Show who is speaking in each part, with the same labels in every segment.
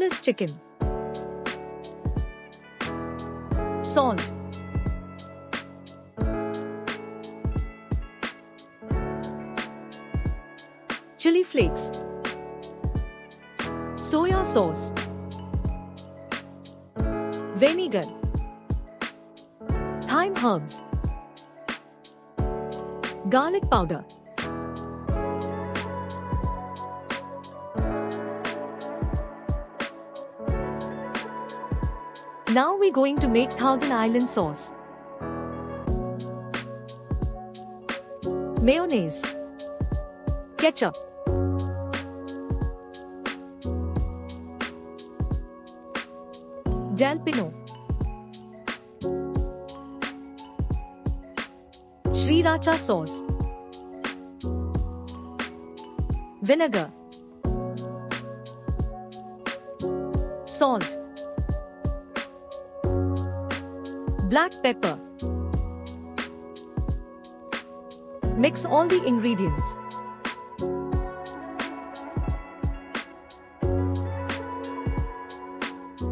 Speaker 1: boneless chicken, salt, chili flakes, soya sauce, vinegar, thyme herbs, garlic powder, now we're going to make Thousand Island sauce. Mayonnaise, ketchup, jalapeno, sriracha sauce, vinegar, salt, black pepper. Mix all the ingredients.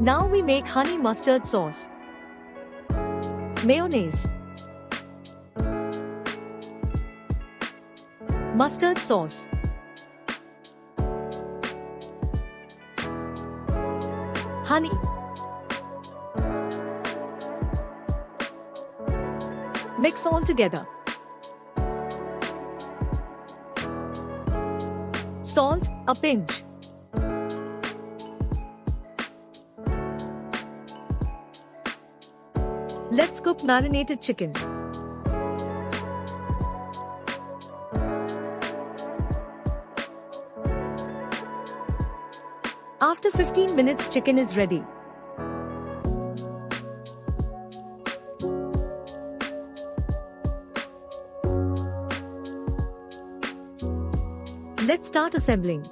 Speaker 1: Now we make honey mustard sauce, mayonnaise, mustard sauce, honey, mix all together. Salt, a pinch. Let's cook marinated chicken. After 15 minutes, chicken is ready. Let's start assembling.